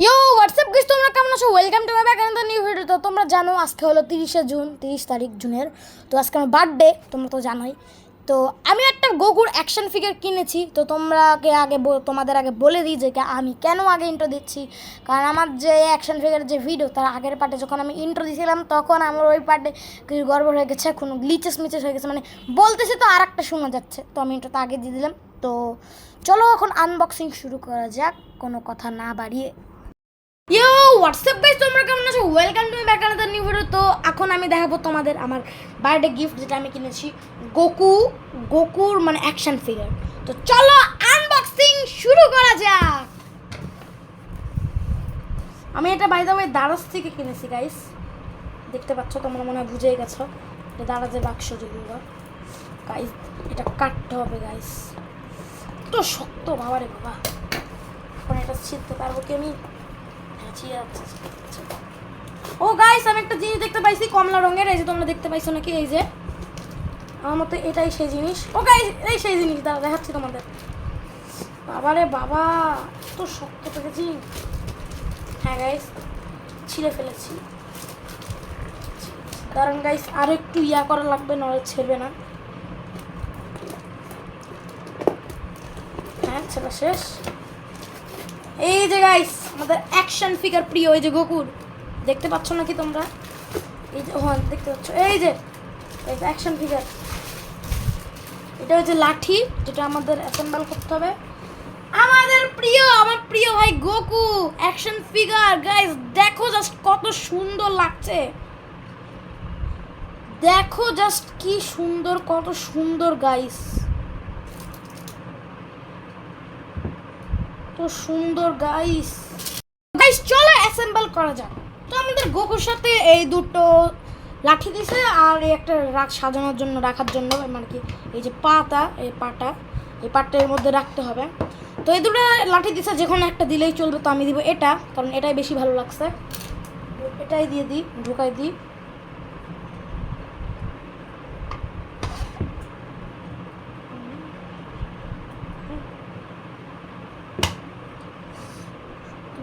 ইয়ো WhatsApp guys, তোমরা কেমন আছো? Welcome to my back and new video. তো তোমরা জানো আজকে হলো 30 তারিখ জুনের। তো আজকে আমার বার্থডে, তোমরা তো জানোই। তো আমি একটা গোকুর অ্যাকশন ফিগার কিনেছি। তো তোমাদের আগে বলে দিই যে আমি কেন আগে ইন্ট্রো দিচ্ছি। কারণ আমার যে অ্যাকশন ফিগারের যে ভিডিও, তার আগের পার্টে যখন আমি ইন্ট্রো দিয়েছিলাম, তখন আমার ওই পার্টে কিছু গড়বড় হয়ে গেছে, কোনো গ্লিচেস হয়ে গেছে, মানে বলতেছি তো আর একটা শোনা যাচ্ছে। তো আমি ইন্ট্রোটা আগে দিয়ে দিলাম। তো চলো এখন আনবক্সিং শুরু করা যাক, কোনো কথা না বাড়িয়ে। ইয়ো হোয়াটসঅ্যাপ গাইস, তোমরা কেমন আছো? Welcome to my back and new video. তো এখন আমি দেখাবো তোমাদের আমার বার্থডে গিফট, যেটা আমি কিনেছি, গোকুর মানে অ্যাকশন ফিগার। তো চলো আনবক্সিং শুরু করা যাক। আমি এটা বাই দ্য ওয়ে দারাজ থেকে কিনেছি গাইস, দেখতে পাচ্ছ, তোমরা মনে হয় বুঝেই গেছো। এটা দারাজের বাক্স যেগুলো গাইস, এটা কাটতে হবে গাইস। তো শক্ত বাবা রে বাবা, এখন এটা ছিঁড়তে পারবো কি আমি? ও গাইস, আমি একটা জিনিস দেখতে পাইছি কমলা রঙের, এই যে তোমরা দেখতে পাইছো নাকি? এই যে আমার মতে এটাই সেই জিনিস। ও গাইস, এই সেই জিনিস, দাঁড়া দেখাচ্ছি তোমাদের। বাবারে বাবা, এত শক্ত পেয়েছি। হ্যাঁ গাইস, ছিঁড়ে ফেলেছি। দাঁড়ান গাইস, আর একটু করা লাগবে, নয় ছেড়বে না। হ্যাঁ, ছেড়া শেষ। এই যে গাইস, আমাদের অ্যাকশন ফিগার প্রিয়, এই যে গোকুর, দেখতে পাচ্ছ নাকি তোমরা? এই যে হ্যাঁ দেখতে পাচ্ছ, এই যে অ্যাকশন ফিগার। এটা হচ্ছে লাঠি, যেটা আমাদের অ্যাসেম্বল করতে হবে। আমার প্রিয় ভাই গোকু অ্যাকশন ফিগার। গাইস দেখো জাস্ট কত সুন্দর লাগছে, দেখো জাস্ট কি সুন্দর, কত সুন্দর গাইস, তো সুন্দর গাইস। গাইস চলো অ্যাসেম্বল করা যাক। তো আমাদের গোকুর সাথে এই দুটো লাঠি দিছে, আর এই একটা সাজানোর জন্য, রাখার জন্য, মানে কি এই যে এই পাটা এর মধ্যে রাখতে হবে। তো এই দুটো লাঠি দিছে, যে কোনো একটা দিলেই চলবে। তো আমি দিব এটা, কারণ এটাই বেশি ভালো লাগছে। এটাই দিয়ে দিই, ঢুকাই দিই।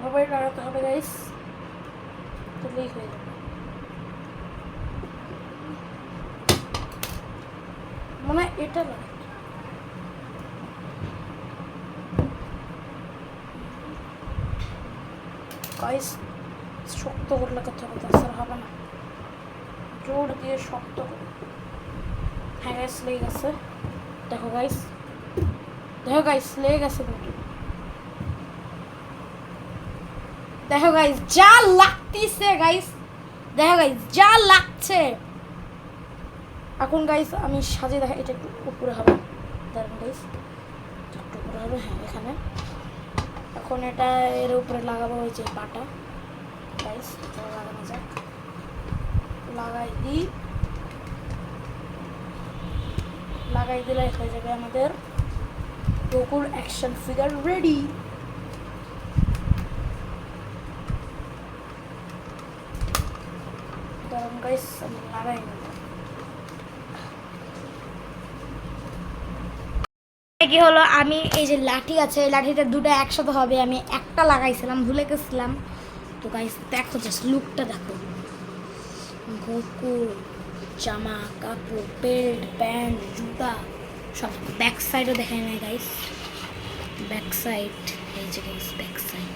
ভাবে লাগাতে হবে গাইস, তাহলেই হয়ে যাবে। মনে হয় এটা লাগে। গাইস শক্ত করে লাগাতে হবে, তাছাড়া হবে না, জোর দিয়ে শক্ত করে। হ্যাঁ গাইস, লেগে গেছে। দেখো গাইস লেগে গেছে কিন্তু। দেখো গাইস যা লাগতেছে গাইস, দেখো গাইস যা লাগছে। এখন গাইস আমি সাজিয়ে দেখা, এটা একটু উপরে হবে, দাঁড়ান গাইস, একটু উপরে হবে। হ্যাঁ এখানে এখন এটা এর উপরে লাগাবো, ওই যে পাটা। গাইস লাগানো যাক, লাগাই দিলে হয়ে যাবে আমাদের গোকুর অ্যাকশন ফিগার রেডি। দাঁড়ান গাইস, আমি লাগাই নেব। কি হলো, আমি এই যে লাঠি আছে, এই লাঠিটা দুটো একসাথে হবে, আমি একটা লাগাইছিলাম, ভুলে গেছিলাম। তো গাইস দেখো জাস্ট লুকটা দেখো, গোকু জামা কাপড়, বেল্ট, প্যান্ট, জুতা সব। ব্যাক সাইডও দেখায় না গাইস, ব্যাক সাইড, এই যে গাইস ব্যাক সাইড।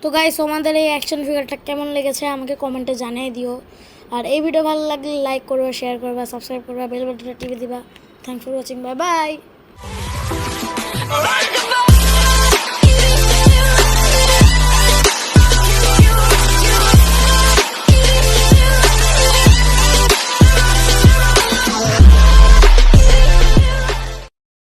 তো গাইস আমাদের এই অ্যাকশন ফিগারটা কেমন লেগেছে আমাকে কমেন্টে জানিয়ে দিও। আর এই ভিডিও ভালো লাগলে লাইক করবে, শেয়ার করবে, সাবস্ক্রাইব করবে, বেল বাটনটা টিপে দিবা। Thanks for watching, bye bye.